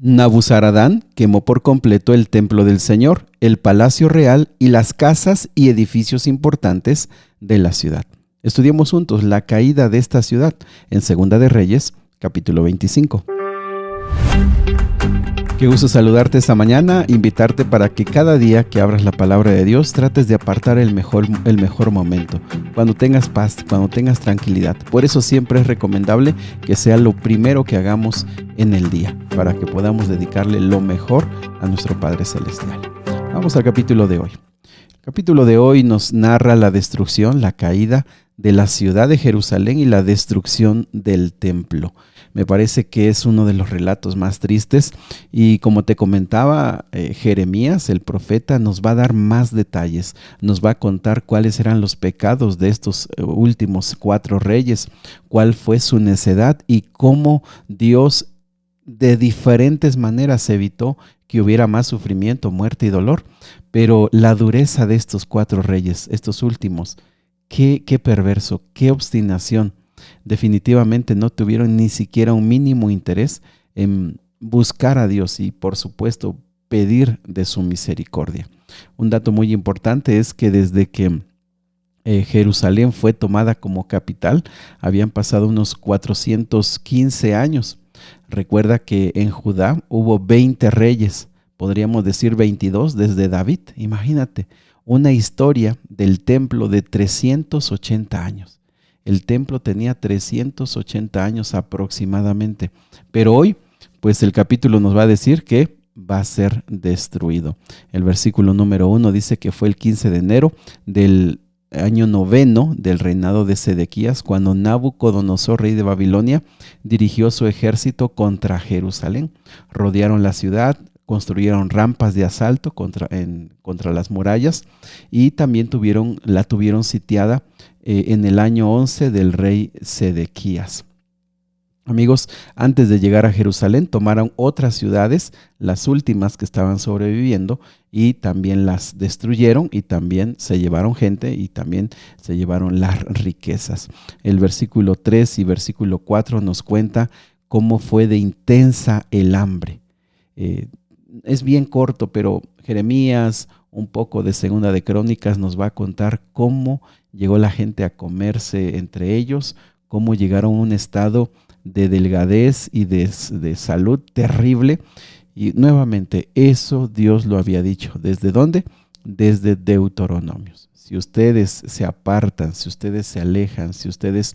Nabuzaradán quemó por completo el templo del Señor, el palacio real y las casas y edificios importantes de la ciudad. Estudiemos juntos la caída de esta ciudad en Segunda de Reyes, capítulo 25. Qué gusto saludarte esta mañana, invitarte para que cada día que abras la palabra de Dios trates de apartar el mejor momento, cuando tengas paz, cuando tengas tranquilidad. Por eso siempre es recomendable que sea lo primero que hagamos en el día, para que podamos dedicarle lo mejor a nuestro Padre Celestial. Vamos al capítulo de hoy. El capítulo de hoy nos narra la destrucción, la caída de la ciudad de Jerusalén y la destrucción del templo. Me parece que es uno de los relatos más tristes y como te comentaba, Jeremías, el profeta, nos va a dar más detalles, nos va a contar cuáles eran los pecados de estos últimos 4 reyes, cuál fue su necedad y cómo Dios de diferentes maneras evitó que hubiera más sufrimiento, muerte y dolor. Pero la dureza de estos 4 reyes, estos últimos, qué perverso, qué obstinación. Definitivamente no tuvieron ni siquiera un mínimo interés en buscar a Dios y, por supuesto, pedir de su misericordia. Un dato muy importante es que desde que Jerusalén fue tomada como capital, habían pasado unos 415 años. Recuerda que en Judá hubo 20 reyes, podríamos decir 22 desde David. Imagínate, una historia del templo de 380 años. El templo tenía 380 años aproximadamente, pero hoy, pues el capítulo nos va a decir que va a ser destruido. El versículo número 1 dice que fue el 15 de enero del año 9 del reinado de Sedequías, cuando Nabucodonosor, rey de Babilonia, dirigió su ejército contra Jerusalén. Rodearon la ciudad, construyeron rampas de asalto contra las murallas y también la tuvieron sitiada en el año 11 del rey Sedequías. Amigos, antes de llegar a Jerusalén, tomaron otras ciudades, las últimas que estaban sobreviviendo, y también las destruyeron y también se llevaron gente y también se llevaron las riquezas. El versículo 3 y versículo 4 nos cuenta cómo fue de intensa el hambre. Es bien corto, pero Jeremías, un poco de Segunda de Crónicas, nos va a contar cómo llegó la gente a comerse entre ellos, cómo llegaron a un estado de delgadez y de salud terrible. Y nuevamente, eso Dios lo había dicho. ¿Desde dónde? Desde Deuteronomios. Si ustedes se apartan, si ustedes se alejan, si ustedes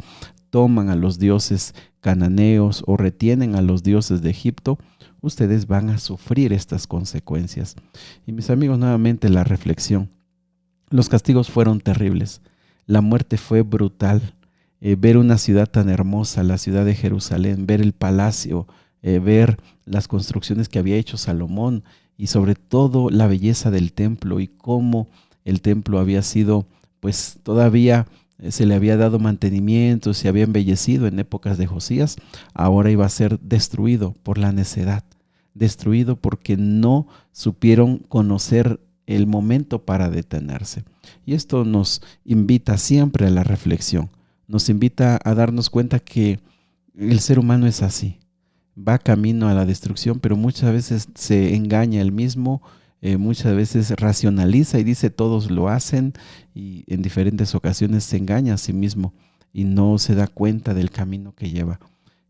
toman a los dioses cananeos o retienen a los dioses de Egipto, ustedes van a sufrir estas consecuencias. Y mis amigos, nuevamente la reflexión. Los castigos fueron terribles. La muerte fue brutal. Ver una ciudad tan hermosa, la ciudad de Jerusalén, ver el palacio, ver las construcciones que había hecho Salomón y sobre todo la belleza del templo y cómo el templo había sido, pues todavía se le había dado mantenimiento, se había embellecido en épocas de Josías, ahora iba a ser destruido por la necedad, destruido porque no supieron conocer el momento para detenerse. Y esto nos invita siempre a la reflexión, nos invita a darnos cuenta que el ser humano es así, va camino a la destrucción, pero muchas veces se engaña él mismo, muchas veces racionaliza y dice todos lo hacen, y en diferentes ocasiones se engaña a sí mismo y no se da cuenta del camino que lleva.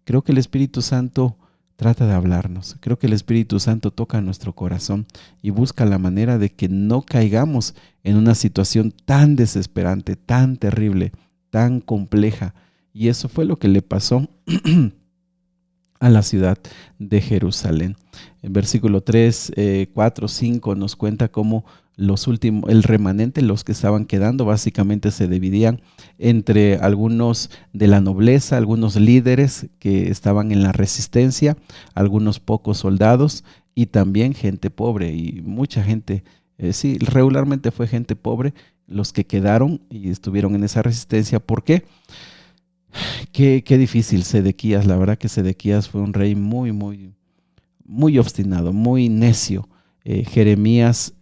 Creo que el Espíritu Santo trata de hablarnos, creo que el Espíritu Santo toca nuestro corazón y busca la manera de que no caigamos en una situación tan desesperante, tan terrible, tan compleja. Y eso fue lo que le pasó a la ciudad de Jerusalén. En versículo 3, 4, 5 nos cuenta cómo el remanente, los que estaban quedando, básicamente se dividían entre algunos de la nobleza, algunos líderes que estaban en la resistencia, algunos pocos soldados y también gente pobre y mucha gente. Sí, regularmente fue gente pobre los que quedaron y estuvieron en esa resistencia. ¿Por qué? Qué difícil Sedequías. La verdad que Sedequías fue un rey muy obstinado, muy necio. Jeremías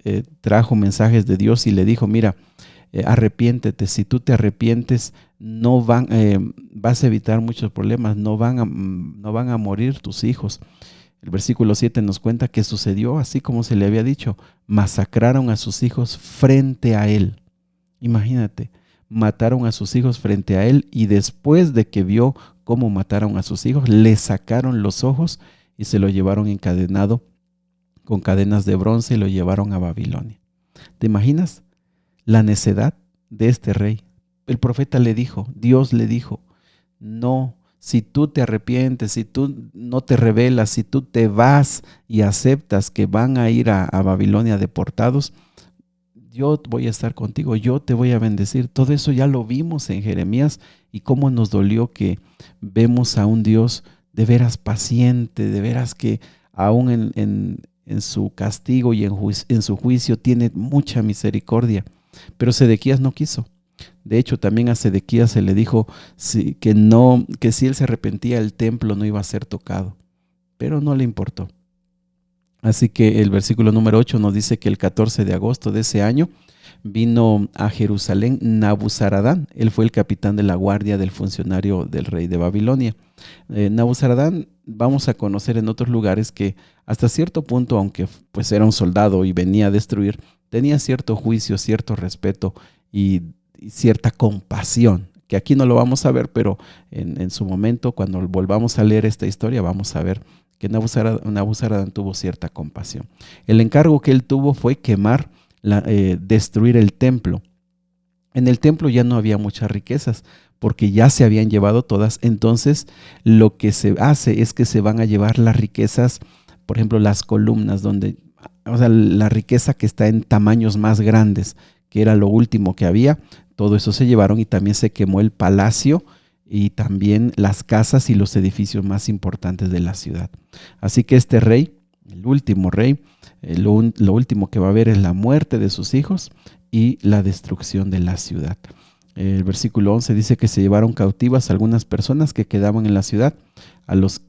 trajo mensajes de Dios y le dijo, mira, arrepiéntete. Si tú te arrepientes, vas a evitar muchos problemas, no van a morir tus hijos. El versículo 7 nos cuenta que sucedió así como se le había dicho. Masacraron a sus hijos frente a él. Imagínate, mataron a sus hijos frente a él y después de que vio cómo mataron a sus hijos, le sacaron los ojos y se lo llevaron encadenado con cadenas de bronce y lo llevaron a Babilonia. ¿Te imaginas la necedad de este rey? El profeta le dijo, Dios le dijo, no, si tú te arrepientes, si tú no te rebelas, si tú te vas y aceptas que van a ir a Babilonia deportados, yo voy a estar contigo, yo te voy a bendecir. Todo eso ya lo vimos en Jeremías y cómo nos dolió que vemos a un Dios de veras paciente, de veras que aún en su castigo y en su juicio tiene mucha misericordia. Pero Sedequías no quiso. De hecho, también a Sedequías se le dijo que si él se arrepentía, el templo no iba a ser tocado. Pero no le importó. Así que el versículo número 8 nos dice que el 14 de agosto de ese año vino a Jerusalén Nabuzaradán. Él fue el capitán de la guardia del funcionario del rey de Babilonia. Nabuzaradán vamos a conocer en otros lugares que hasta cierto punto, aunque pues era un soldado y venía a destruir, tenía cierto juicio, cierto respeto y cierta compasión, que aquí no lo vamos a ver, pero en su momento, cuando volvamos a leer esta historia, vamos a ver que Nabuzaradán tuvo cierta compasión. El encargo que él tuvo fue destruir el templo. En el templo ya no había muchas riquezas, porque ya se habían llevado todas. Entonces, lo que se hace es que se van a llevar las riquezas, por ejemplo, las columnas, la riqueza que está en tamaños más grandes, que era lo último que había, todo eso se llevaron y también se quemó el palacio y también las casas y los edificios más importantes de la ciudad. Así que este rey, el último rey, lo último que va a haber es la muerte de sus hijos y la destrucción de la ciudad. El versículo 11 dice que se llevaron cautivas algunas personas que quedaban en la ciudad, a los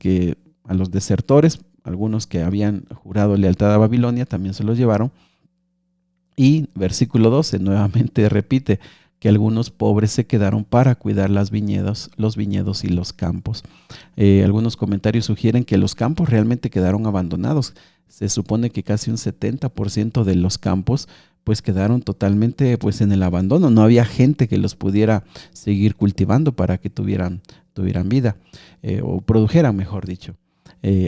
desertores, algunos que habían jurado lealtad a Babilonia, también se los llevaron. Y versículo 12 nuevamente repite que algunos pobres se quedaron para cuidar los viñedos y los campos. Algunos comentarios sugieren que los campos realmente quedaron abandonados. Se supone que casi un 70% de los campos pues quedaron totalmente pues en el abandono. No había gente que los pudiera seguir cultivando para que tuvieran vida o produjeran, mejor dicho.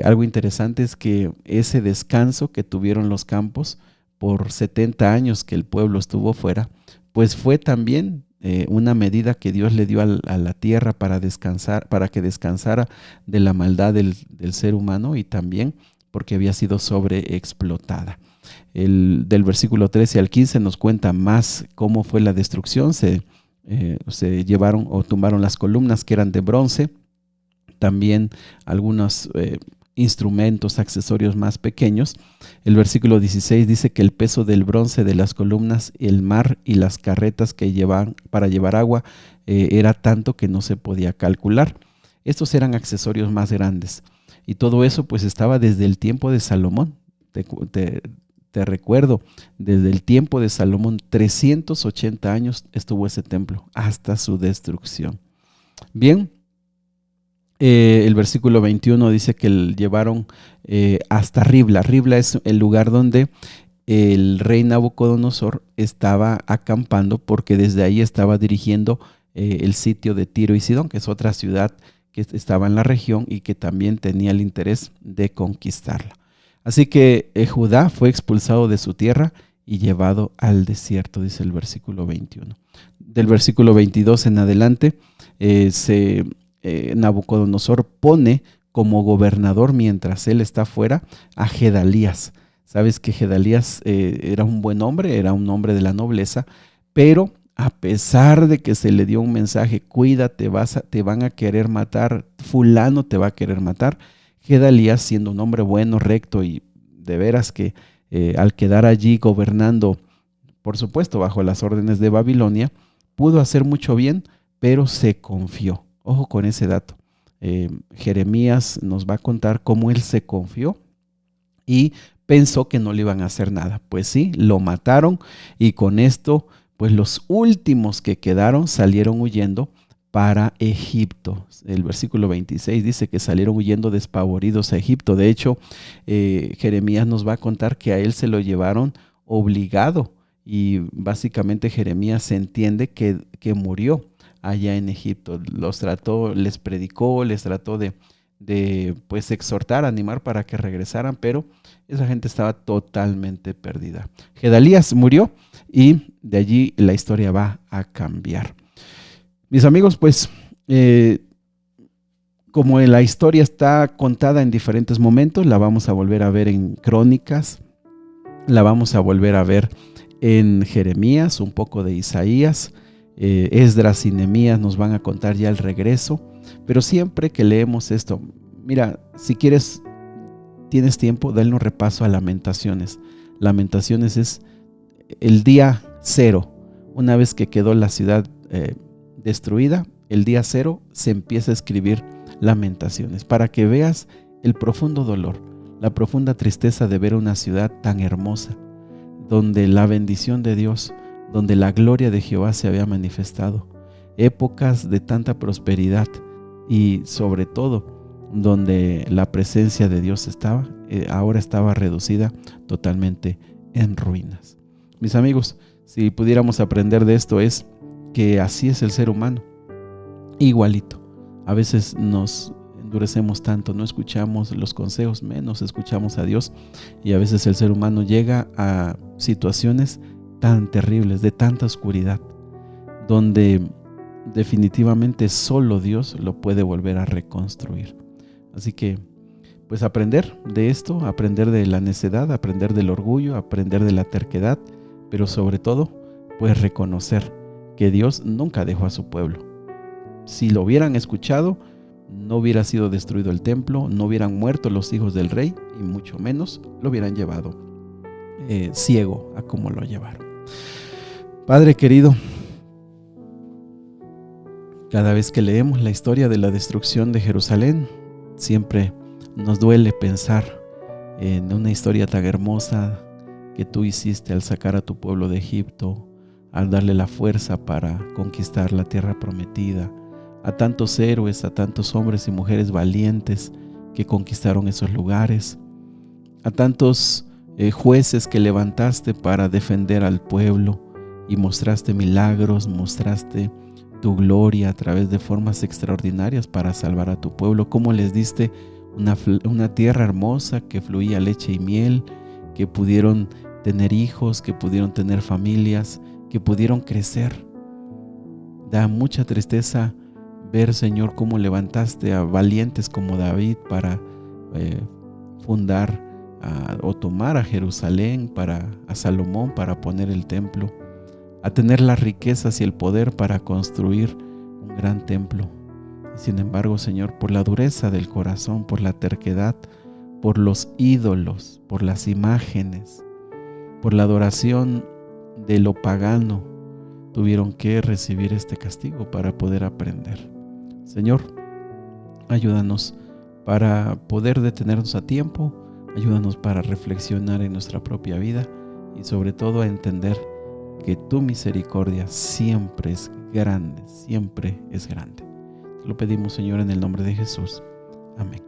Algo interesante es que ese descanso que tuvieron los campos por 70 años que el pueblo estuvo fuera, pues fue también una medida que Dios le dio a la tierra para que descansara de la maldad del ser humano y también porque había sido sobreexplotada. Del versículo 13 al 15 nos cuenta más cómo fue la destrucción. Se llevaron o tumbaron las columnas que eran de bronce, también algunos instrumentos, accesorios más pequeños. El versículo 16 dice que el peso del bronce de las columnas, el mar y las carretas que llevaban para llevar agua era tanto que no se podía calcular. Estos eran accesorios más grandes y todo eso pues estaba desde el tiempo de Salomón. Te recuerdo, desde el tiempo de Salomón, 380 años estuvo ese templo hasta su destrucción. Bien. El versículo 21 dice que llevaron hasta Ribla. Ribla es el lugar donde el rey Nabucodonosor estaba acampando, porque desde ahí estaba dirigiendo el sitio de Tiro y Sidón, que es otra ciudad que estaba en la región y que también tenía el interés de conquistarla. Así que Judá fue expulsado de su tierra y llevado al desierto, dice el versículo 21. Del versículo 22 en adelante Nabucodonosor pone como gobernador mientras él está fuera a Gedalías. Sabes que Gedalías era un buen hombre, era un hombre de la nobleza, pero a pesar de que se le dio un mensaje, cuídate, te van a querer matar, fulano te va a querer matar, Gedalías, siendo un hombre bueno, recto y de veras que al quedar allí gobernando, por supuesto bajo las órdenes de Babilonia, pudo hacer mucho bien, pero se confió. Ojo con ese dato. Jeremías nos va a contar cómo él se confió y pensó que no le iban a hacer nada. Pues sí, lo mataron y con esto, pues los últimos que quedaron salieron huyendo para Egipto. El versículo 26 dice que salieron huyendo despavoridos a Egipto. De hecho, Jeremías nos va a contar que a él se lo llevaron obligado, y básicamente Jeremías se entiende que murió allá en Egipto. Los trató, les predicó, les trató de pues exhortar, animar para que regresaran, pero esa gente estaba totalmente perdida. Gedalías murió y de allí la historia va a cambiar. Mis amigos, pues como la historia está contada en diferentes momentos, la vamos a volver a ver en Crónicas, la vamos a volver a ver en Jeremías, un poco de Isaías, Esdras y Nehemías nos van a contar ya el regreso, pero siempre que leemos esto, mira, si quieres, tienes tiempo, dale un repaso a Lamentaciones. Lamentaciones es el día cero, una vez que quedó la ciudad destruida, el día cero se empieza a escribir Lamentaciones, para que veas el profundo dolor, la profunda tristeza de ver una ciudad tan hermosa, donde la bendición de Dios, donde la gloria de Jehová se había manifestado, épocas de tanta prosperidad y sobre todo donde la presencia de Dios estaba, ahora estaba reducida totalmente en ruinas. Mis amigos, si pudiéramos aprender de esto es que así es el ser humano, igualito. A veces nos endurecemos tanto, no escuchamos los consejos, menos escuchamos a Dios, y a veces el ser humano llega a situaciones tan terribles, de tanta oscuridad, donde definitivamente solo Dios lo puede volver a reconstruir. Así que, pues aprender de esto, aprender de la necedad, aprender del orgullo, aprender de la terquedad, pero sobre todo, pues reconocer que Dios nunca dejó a su pueblo. Si lo hubieran escuchado, no hubiera sido destruido el templo, no hubieran muerto los hijos del rey, y mucho menos lo hubieran llevado ciego a como lo llevaron. Padre querido, cada vez que leemos la historia de la destrucción de Jerusalén, siempre nos duele pensar en una historia tan hermosa que tú hiciste al sacar a tu pueblo de Egipto, al darle la fuerza para conquistar la tierra prometida, a tantos héroes, a tantos hombres y mujeres valientes que conquistaron esos lugares, a tantos jueces que levantaste para defender al pueblo y mostraste milagros, mostraste tu gloria a través de formas extraordinarias para salvar a tu pueblo, cómo les diste una tierra hermosa que fluía leche y miel, que pudieron tener hijos, que pudieron tener familias, que pudieron crecer. Da mucha tristeza ver, Señor, cómo levantaste a valientes como David para fundar o tomar a Jerusalén, a Salomón para poner el templo, a tener las riquezas y el poder para construir un gran templo. Y sin embargo, Señor, por la dureza del corazón, por la terquedad, por los ídolos, por las imágenes, por la adoración de lo pagano, tuvieron que recibir este castigo para poder aprender. Señor, ayúdanos para poder detenernos a tiempo, ayúdanos para reflexionar en nuestra propia vida y sobre todo a entender que tu misericordia siempre es grande, siempre es grande. Te lo pedimos, Señor, en el nombre de Jesús. Amén.